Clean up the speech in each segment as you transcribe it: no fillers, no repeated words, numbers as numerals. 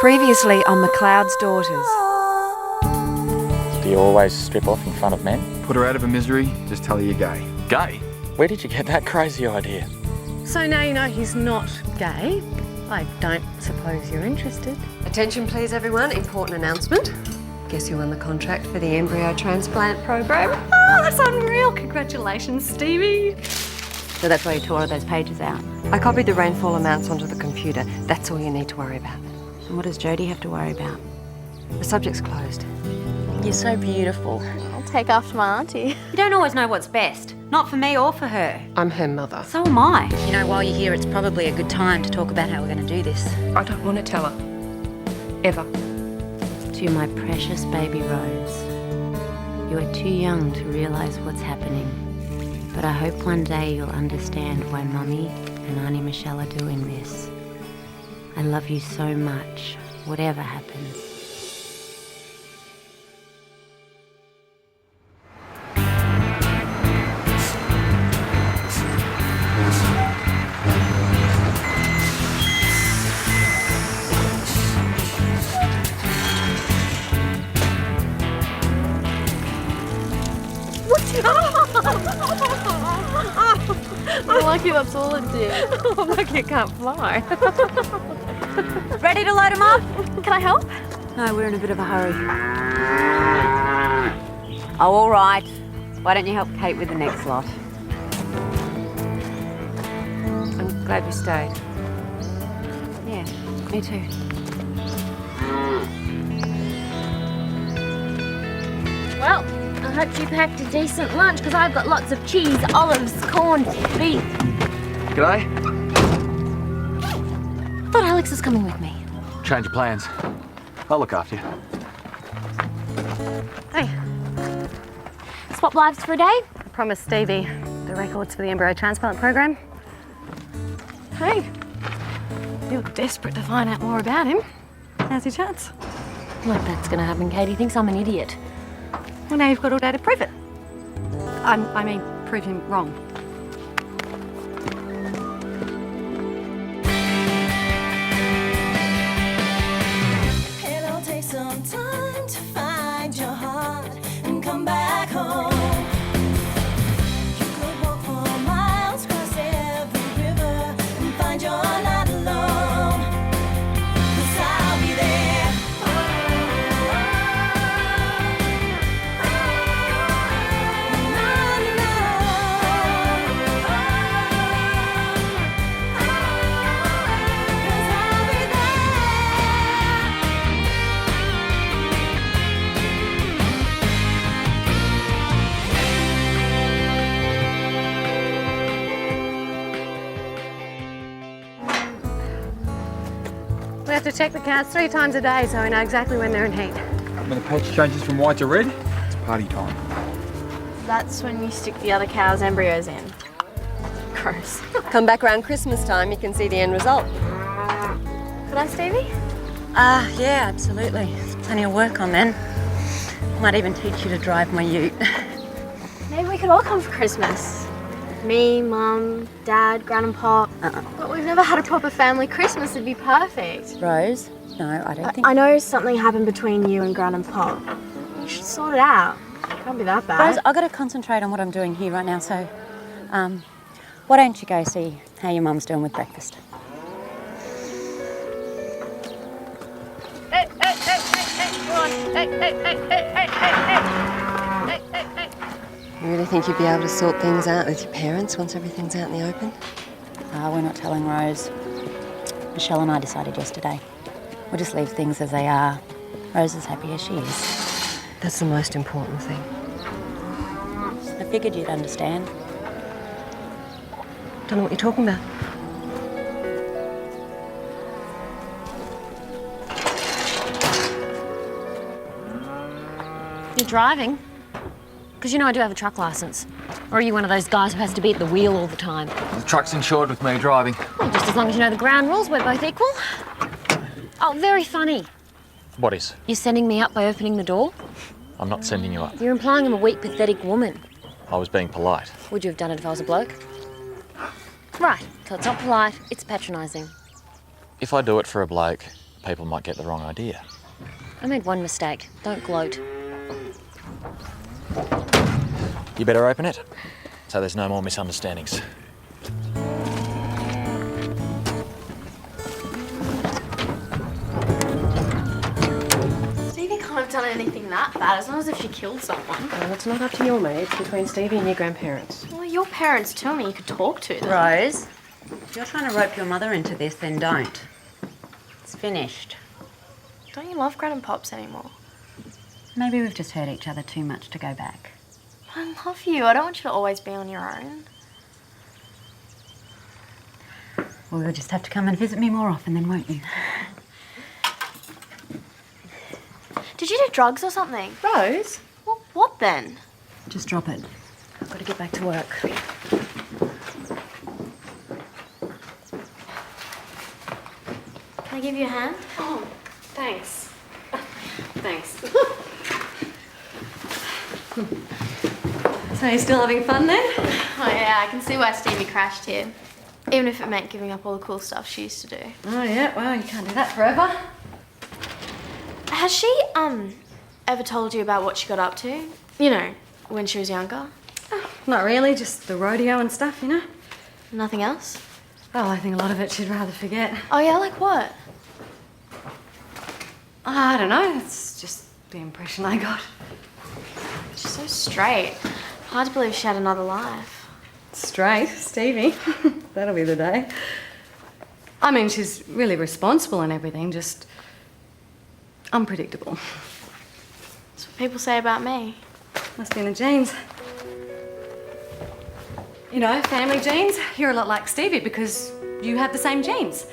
Previously on McLeod's Daughters. Do you always strip off in front of men? Put her out of her misery, just tell her you're gay. Gay? Where did you get that crazy idea? So now you know he's not gay. I don't suppose you're interested. Attention please everyone, important announcement. Guess who won the contract for the embryo transplant program? Oh, that's unreal. Congratulations, Stevie. So that's why you tore all those pages out. I copied the rainfall amounts onto the computer. That's all you need to worry about. And what does Jodie have to worry about? The subject's closed. You're so beautiful. I'll take after my auntie. You don't always know what's best. Not for me or for her. I'm her mother. So am I. You know, while you're here, it's probably a good time to talk about how we're going to do this. I don't want to tell her. Ever. To my precious baby Rose, you are too young to realise what's happening. But I hope one day you'll understand why Mummy and Auntie Michelle are doing this. I love you so much, whatever happens. I'm lucky that's all it did. I'm lucky it can't fly. Ready to load them up? Can I help? No, we're in a bit of a hurry. Oh, all right. Why don't you help Kate with the next lot? I'm glad you stayed. Yeah, me too. Well, I hope you packed a decent lunch because I've got lots of cheese, olives, corn, beef. G'day. Thought Alex is coming with me. Change your plans. I'll look after you. Hey, Swap lives for a day? I promised Stevie the records for the embryo transplant program. Hey, you're desperate to find out more about him. How's your chance? Like that's gonna happen. Katie thinks I'm an idiot. Well, now you've got all day to prove it. I mean, prove him wrong. It'll take some time to find your heart and come back home. You could walk for miles, cross every river and find you're not alone. 'Cause I'll be there. We have to check the counts 3 times a day so we know exactly when they're in heat. When the patch changes from white to red, it's party time. That's when you stick the other cow's embryos in. Gross. Come back around Christmas time, you can see the end result. Could I, Stevie? Yeah, absolutely. There's plenty of work on then. Might even teach you to drive my ute. Maybe we could all come for Christmas. Me, Mum, Dad, Gran and Pop. But we've never had a proper family Christmas. It'd be perfect. Rose? No, I don't think... I know something happened between you and Gran and Pop. You should sort it out. It can't be that bad. Rose, I've got to concentrate on what I'm doing here right now, so... why don't you go see how your mum's doing with breakfast? You really think you'd be able to sort things out with your parents once everything's out in the open? We're not telling Rose. Michelle and I decided yesterday. We'll just leave things as they are. Rose is happy as she is. That's the most important thing. I figured you'd understand. Don't know what you're talking about. You're driving? Because you know I do have a truck license. Or are you one of those guys who has to be at the wheel all the time? The truck's insured with me driving. Well, just as long as you know the ground rules, we're both equal. Oh, very funny. What is? You're sending me up by opening the door? I'm not sending you up. You're implying I'm a weak, pathetic woman. I was being polite. Would you have done it if I was a bloke? Right, so it's not polite, it's patronising. If I do it for a bloke, people might get the wrong idea. I made one mistake. Don't gloat. You better open it, so there's no more misunderstandings. Stevie can't have done anything that bad, as long as if she killed someone. Well, it's not up to your mate. It's between Stevie and your grandparents. Well, your parents tell me you could talk to them. Rose, if you're trying to rope your mother into this, then don't. It's finished. Don't you love Gran and Pops anymore? Maybe we've just hurt each other too much to go back. I love you. I don't want you to always be on your own. Well, you'll just have to come and visit me more often then, won't you? Did you do drugs or something? Rose? Well, what then? Just drop it. I've got to get back to work. Can I give you a hand? Oh, thanks. Thanks. So you're still having fun then? Oh yeah, I can see why Stevie crashed here. Even if it meant giving up all the cool stuff she used to do. Oh yeah, well, you can't do that forever. Has she, ever told you about what she got up to? You know, when she was younger? Oh, not really, just the rodeo and stuff, you know? Nothing else? Well, I think a lot of it she'd rather forget. Oh yeah, like what? I don't know, it's just the impression I got. She's so straight. Hard to believe she had another life. Straight, Stevie. That'll be the day. I mean, she's really responsible and everything, just unpredictable. That's what people say about me. Must be in the genes. You know, family genes, you're a lot like Stevie because you have the same genes.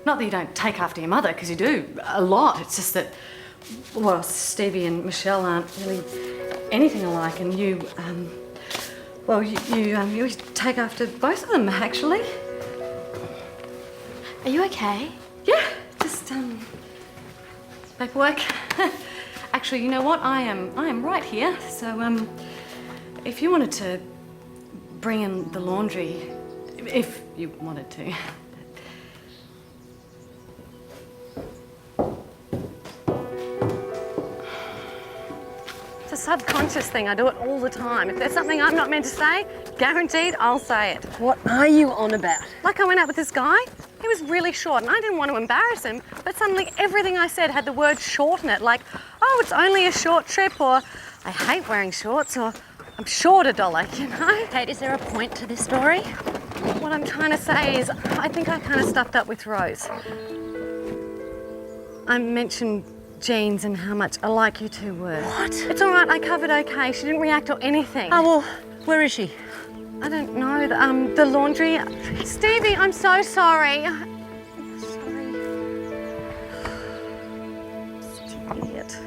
Not that you don't take after your mother, because you do, a lot. It's just that, well, Stevie and Michelle aren't really anything alike, and you take after both of them, actually. Are you okay? Yeah, just, paperwork. Actually, you know what? I am right here, so, if you wanted to bring in the laundry, if you wanted to. It's a subconscious thing. I do it all the time. If there's something I'm not meant to say, guaranteed I'll say it. What are you on about? Like I went out with this guy, he was really short and I didn't want to embarrass him, but suddenly everything I said had the word short in it, like, oh, it's only a short trip, or I hate wearing shorts, or I'm short $1, you know? Kate, is there a point to this story? What I'm trying to say is, I think I kind of stuffed up with Rose. I mentioned jeans and how much alike you two were. What? It's all right, I covered okay. She didn't react or anything. Oh, well, where is she? I don't know, the laundry. Stevie, I'm so sorry. Sorry. Idiot.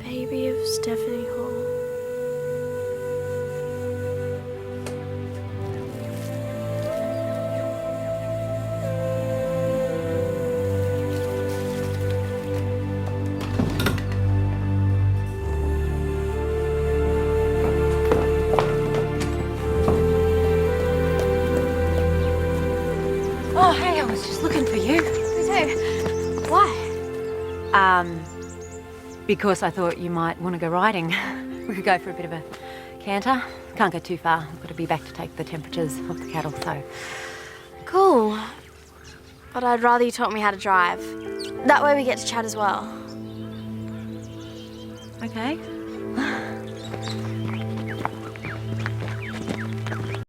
Baby of Stephanie Hall. Oh, hey, I was just looking for you. Me too. Why? Because I thought you might want to go riding. We could go for a bit of a canter. Can't go too far. I've got to be back to take the temperatures off the cattle, so. Cool. But I'd rather you taught me how to drive. That way we get to chat as well. Okay.